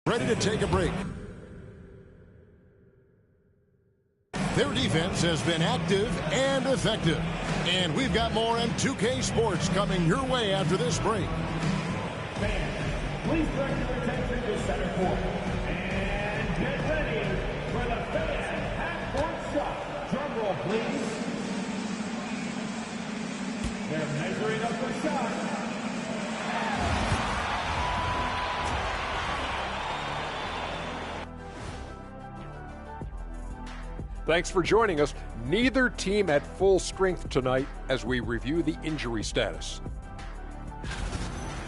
Ready to take a break. Their defense has been active and effective. And we've got more M2K Sports coming your way after this break. Fans, please direct your attention to center court. And get ready for the fan half-court shot. Drum roll, please. They're measuring up the shot. Thanks for joining us. Neither team at full strength tonight as we review the injury status.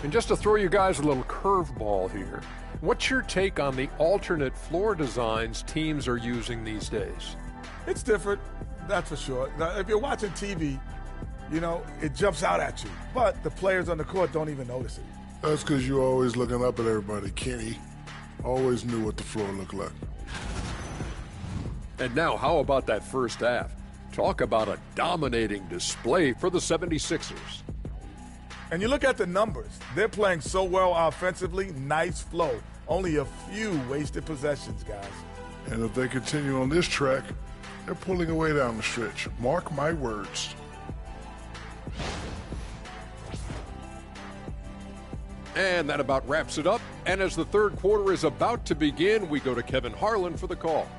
And just to throw you guys a little curveball here, what's your take on the alternate floor designs teams are using these days? It's different, that's for sure. Now, if you're watching TV, you know, it jumps out at you. But the players on the court don't even notice it. That's because you're always looking up at everybody. Kenny always knew what the floor looked like. And now, how about that first half? Talk about a dominating display for the 76ers. And you look at the numbers. They're playing so well offensively, nice flow. Only a few wasted possessions, guys. And if they continue on this track, they're pulling away down the stretch. Mark my words. And that about wraps it up. And as the third quarter is about to begin, we go to Kevin Harlan for the call.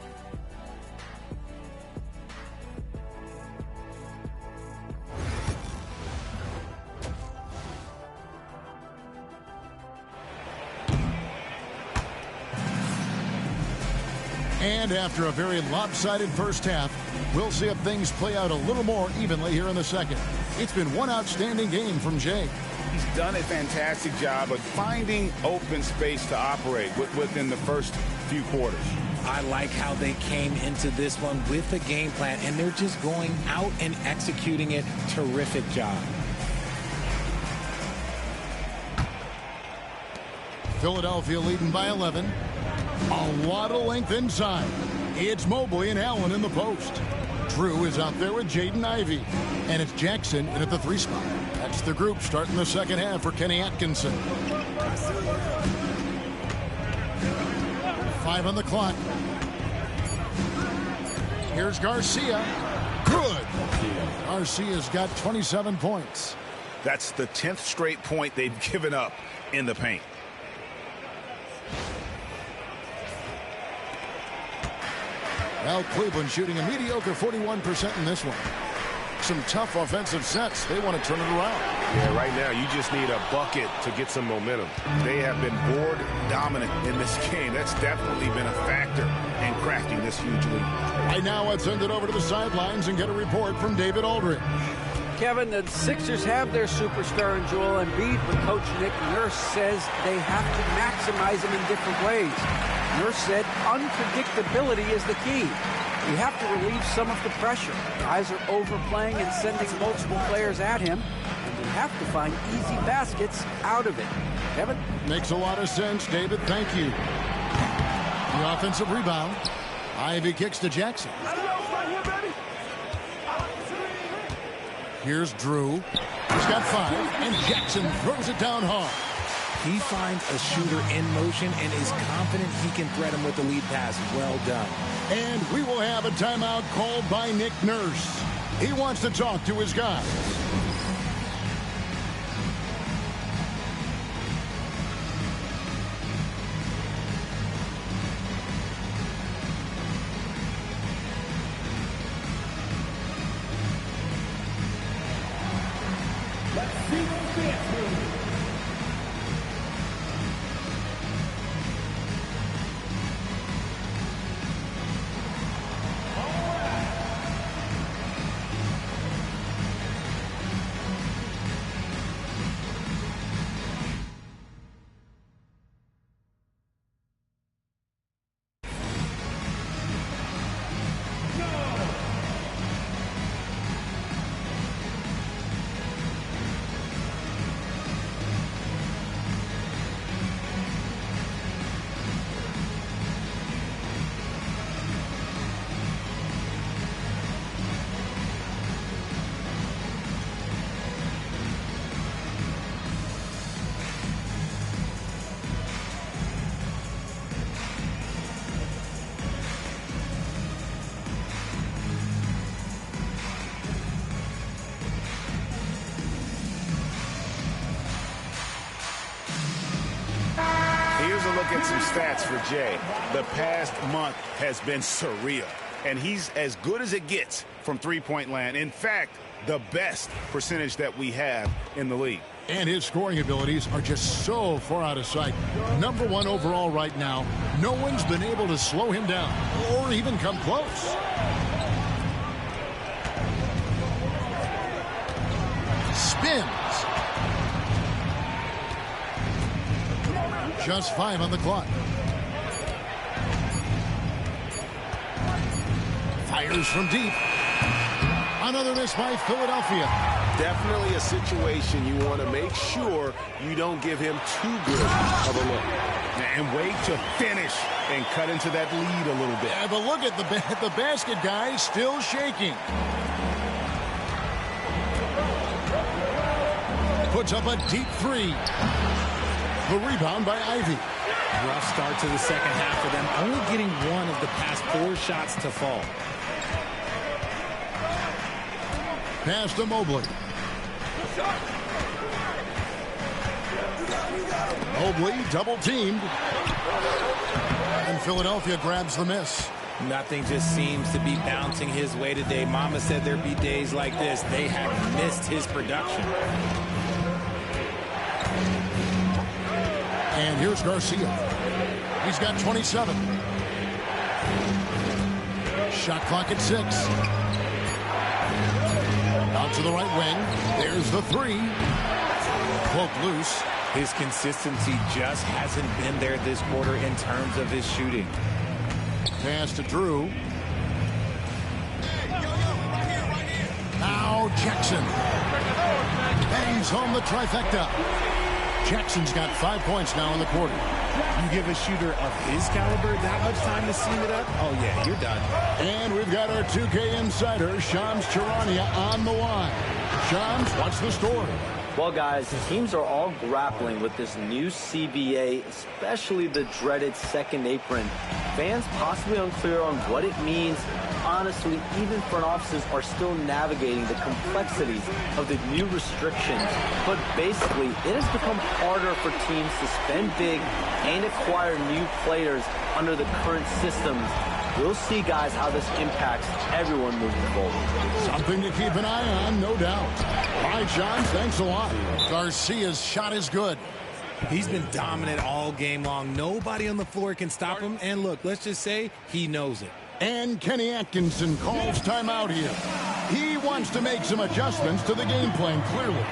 And after a very lopsided first half, we'll see if things play out a little more evenly here in the second. It's been one outstanding game from Jay. He's done a fantastic job of finding open space to operate within the first few quarters. I like how they came into this one with a game plan, and they're just going out and executing it. Terrific job. Philadelphia leading by 11. A lot of length inside. It's Mobley and Allen in the post. Drew is out there with Jaden Ivey. And it's Jackson in at the 3 spot. That's the group starting the second half for Kenny Atkinson. 5 on the clock. Here's Garcia. Good. Garcia's got 27 points. That's the 10th straight point they've given up in the paint. Well, Cleveland shooting a mediocre 41% in this one. Some tough offensive sets. They want to turn it around. Yeah, right now you just need a bucket to get some momentum. They have been board dominant in this game. That's definitely been a factor in cracking this huge lead. Right now, let's send it over to the sidelines and get a report from David Aldridge. Kevin, the Sixers have their superstar in Joel Embiid, but Coach Nick Nurse says they have to maximize him in different ways. Nurse said unpredictability is the key. You have to relieve some of the pressure. Guys are overplaying and sending multiple players at him, and you have to find easy baskets out of it. Kevin? Makes a lot of sense, David. Thank you. The offensive rebound. Ivy kicks to Jackson. Here's Drew. He's got 5, and Jackson throws it down hard. He finds a shooter in motion and is confident he can thread him with the lead pass. Well done. And we will have a timeout called by Nick Nurse. He wants to talk to his guys. Let's see those dance moves. look at some stats for Jay. The past month has been surreal, and he's as good as it gets from three-point land. In fact, the best percentage that we have in the league. And his scoring abilities are just so far out of sight. #1 overall right now. No one's been able to slow him down or even come close. Spins. Just 5 on the clock. Fires from deep. Another miss by Philadelphia. Definitely a situation you want to make sure you don't give him too good of a look. And wait to finish and cut into that lead a little bit. Yeah, but look at the basket guy still shaking. Puts up a deep 3. The rebound by Ivy. Rough start to the second half for them, only getting one of the past 4 shots to fall. Pass to Mobley. Mobley double teamed. And Philadelphia grabs the miss. Nothing just seems to be bouncing his way today. Mama said there'd be days like this. They have missed his production. And here's Garcia. He's got 27. Shot clock at 6. Out to the right wing. There's the 3. Cloak loose. His consistency just hasn't been there this quarter in terms of his shooting. Pass to Drew. Now Jackson. Bangs home the trifecta. Jackson's got 5 points now in the quarter. You give a shooter of his caliber that much time to seam it up? Oh, yeah, you're done. And we've got our 2K insider, Shams Charania, on the line. Shams, what's the story? Well, guys, teams are all grappling with this new CBA, especially the dreaded second apron. Fans possibly unclear on what it means. Honestly, even front offices are still navigating the complexities of the new restrictions. But basically, it has become harder for teams to spend big and acquire new players under the current systems. We'll see, guys, how this impacts everyone moving forward. Something to keep an eye on, no doubt. All right, John, thanks a lot. Garcia's shot is good. He's been dominant all game long. Nobody on the floor can stop him. And look, let's just say he knows it. And Kenny Atkinson calls timeout here. He wants to make some adjustments to the game plan, clearly.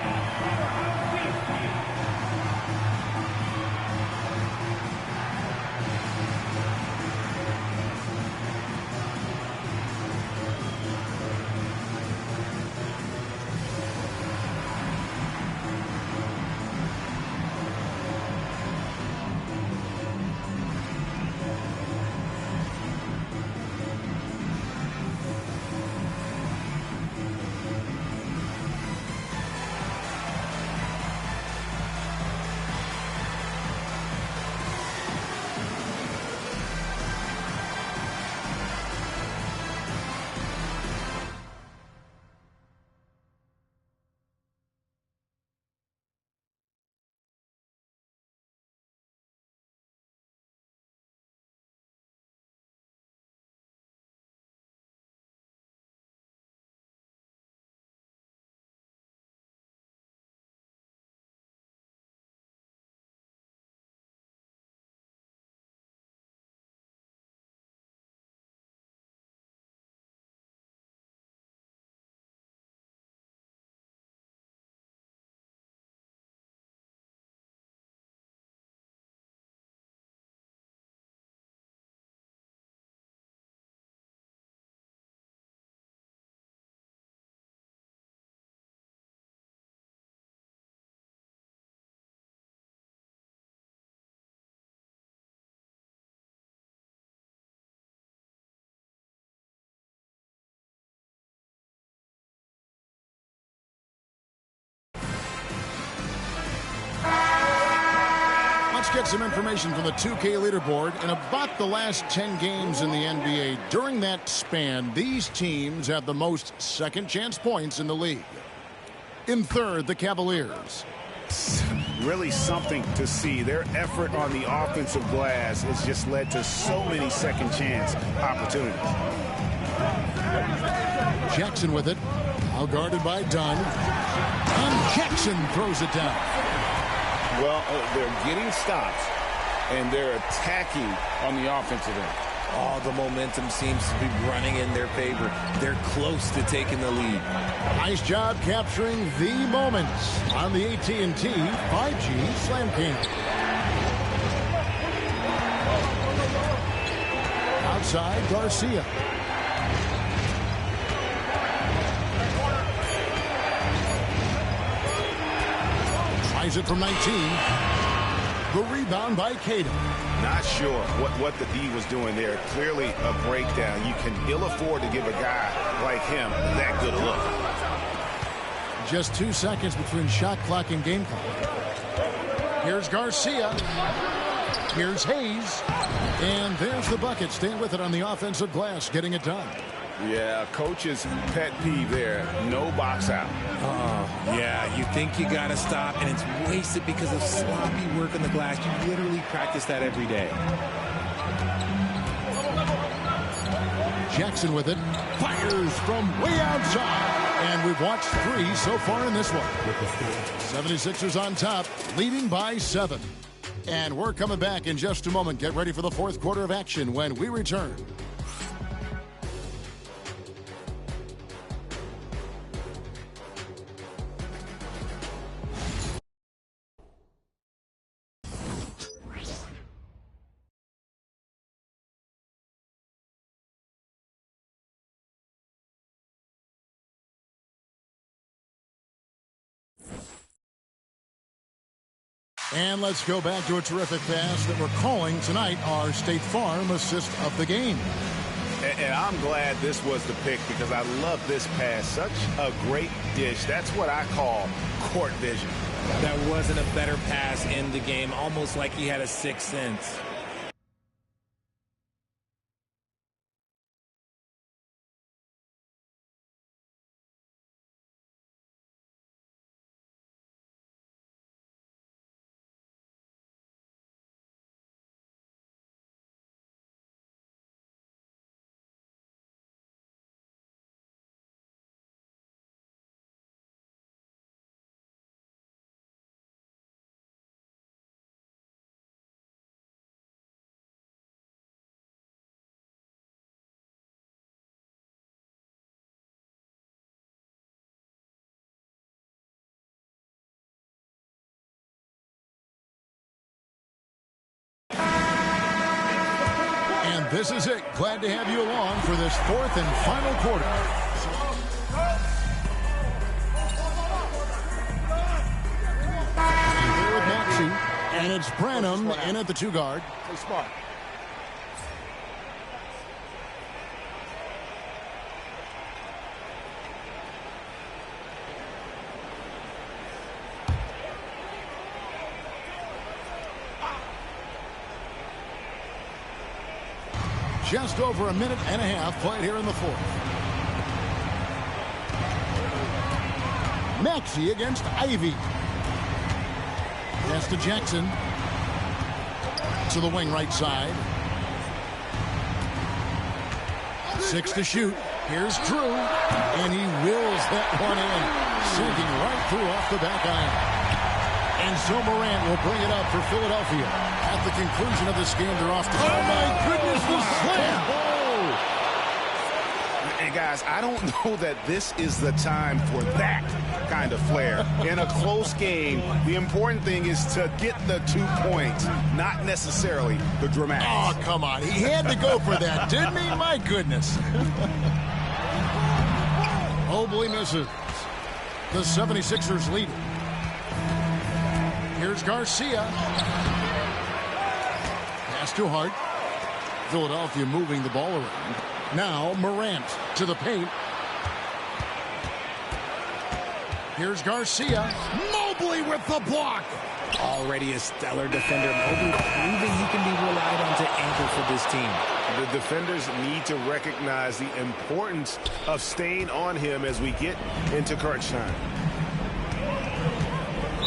Get some information from the 2K leaderboard. In about the last 10 games in the NBA, during that span, these teams have the most second chance points in the league. In third, the Cavaliers. it's really something to see. Their effort on the offensive glass has just led to so many second chance opportunities. Jackson with it. Now guarded by Dunn. And Jackson throws it down. Well, they're getting stops, and they're attacking on the offensive end. All the momentum seems to be running in their favor. They're close to taking the lead. Nice job capturing the moments on the AT&T 5G Slam King. Outside, Garcia. Tries it from 19. The rebound by Cato. Not sure what the D was doing there. Clearly a breakdown. You can ill afford to give a guy like him that good a look. Just 2 seconds between shot clock and game clock. Here's Garcia. Here's Hayes. And there's the bucket. Staying with it on the offensive glass, getting it done. Yeah, coach's pet peeve there. No box out. Yeah, you think you got to stop, and it's wasted because of sloppy work on the glass. You literally practice that every day. Jackson with it. Fires from way outside. And we've watched 3 so far in this one. 76ers on top, leading by 7. And we're coming back in just a moment. Get ready for the fourth quarter of action when we return. And let's go back to a terrific pass that we're calling tonight our State Farm assist of the game. And I'm glad this was the pick because I love this pass. Such a great dish. That's what I call court vision. That wasn't a better pass in the game, almost like he had a sixth sense. And this is it. Glad to have you along for this fourth and final quarter. And here with Maxey, and it's Branham in at the 2 guard. Play smart. Just over a minute and a half played here in the fourth. Maxey against Ivy. Pass to Jackson. To the wing right side. 6 to shoot. Here's Drew. And he wills that one in. Sinking right through off the back iron. And so Morant will bring it up for Philadelphia. At the conclusion of this game, they're off to... Oh, my goodness, the slam! And guys, I don't know that this is the time for that kind of flair. In a close game, the important thing is to get the 2 points, not necessarily the dramatics. Oh, come on. He had to go for that, didn't he? My goodness. Mobley misses. The 76ers lead. Here's Garcia. Pass to Hart. Philadelphia moving the ball around. Now Morant to the paint. Here's Garcia. Mobley with the block. Already a stellar defender. Mobley proving he can be relied on to anchor for this team. The defenders need to recognize the importance of staying on him as we get into crunch time.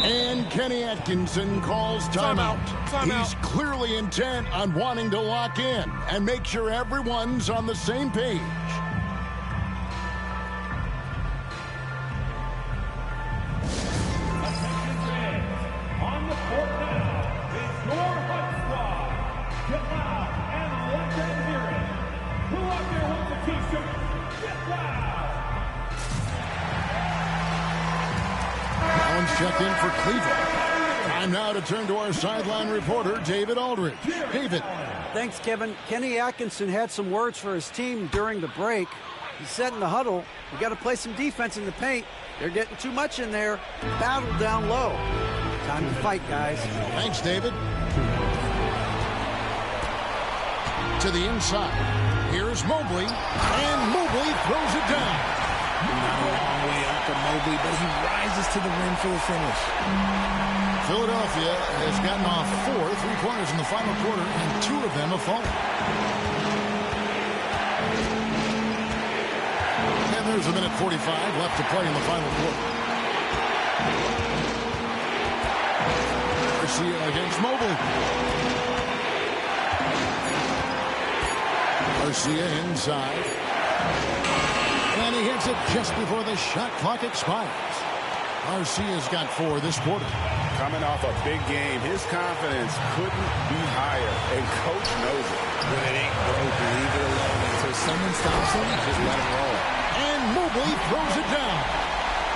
And Kenny Atkinson calls timeout. He's clearly intent on wanting to lock in and make sure everyone's on the same page. On the court now is your Hunt Squad. Get loud and let them hear it. Who out there wants a t-shirt? Get loud. Allen's checked in for Cleveland. Time now to turn to our sideline reporter, David Aldridge. David. Thanks, Kevin. Kenny Atkinson had some words for his team during the break. He said in the huddle, we got to play some defense in the paint. They're getting too much in there. Battle down low. Time to fight, guys. Thanks, David. To the inside. Here's Mobley. And Mobley throws it down. Not a long way up for Mobley, but he rises to the rim for the finish. Philadelphia has gotten off 4 3-pointers in the final quarter, and 2 of them have fallen. And there's a minute 45 left to play in the final quarter. Garcia against Mobley. Garcia inside. And he hits it just before the shot clock expires. Garcia's got 4 this quarter. Coming off a big game, his confidence couldn't be higher, and coach knows it. When it ain't broke, leave it alone until someone stops him, just let him roll. And Mobley throws it down.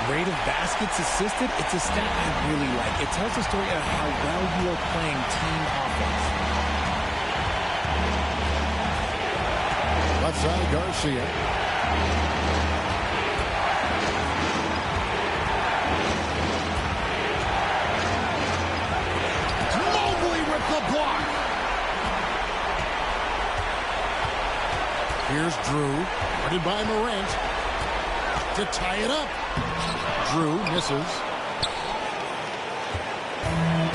Rate of baskets assisted, it's a stat I really like. It tells a story of how well you are playing team offense. Left side, Garcia. Here's Drew, guarded by Morant, to tie it up. Drew misses.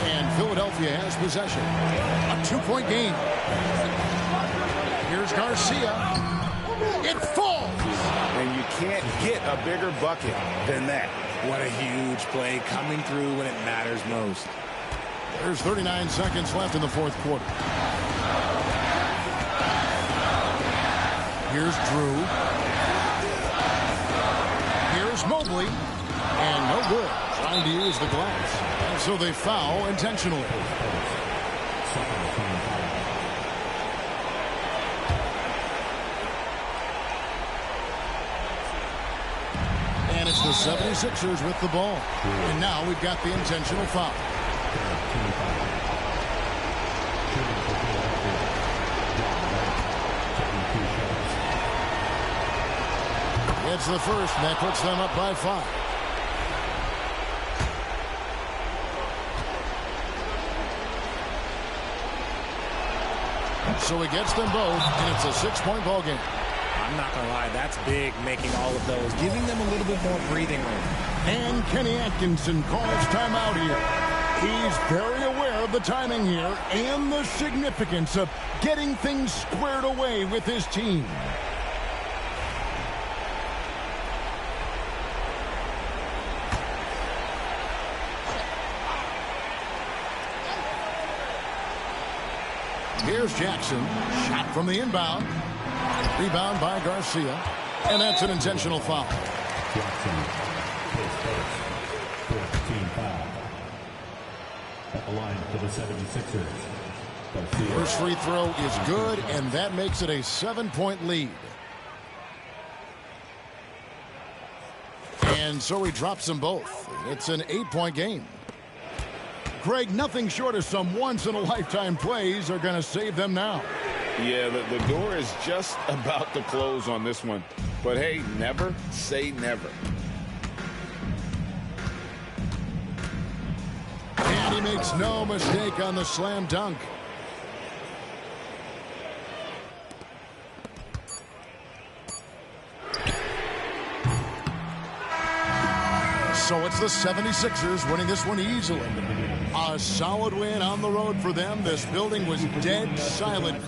And Philadelphia has possession. A 2-point game. Here's Garcia. It falls. And you can't get a bigger bucket than that. What a huge play coming through when it matters most. There's 39 seconds left in the fourth quarter. Here's Drew. Here's Mobley. And no good. Trying to use the glass. And so they foul intentionally. And it's the 76ers with the ball. And now we've got the intentional foul. It's the first, and that puts them up by 5. So he gets them both, and it's a 6-point ball game. I'm not going to lie, that's big, making all of those, giving them a little bit more breathing room. And Kenny Atkinson calls timeout here. He's very aware of the timing here and the significance of getting things squared away with his team. Here's Jackson. Shot from the inbound. Rebound by Garcia. And that's an intentional foul. Jackson, his first, 14 foul. At the line for the 76ers. Garcia. First free throw is good, and that makes it a 7-point lead. And so he drops them both. It's an 8-point game. Greg, nothing short of some once-in-a-lifetime plays are going to save them now. Yeah, the door is just about to close on this one. But, hey, never say never. And he makes no mistake on the slam dunk. So it's the 76ers winning this one easily. A solid win on the road for them. This building was dead silent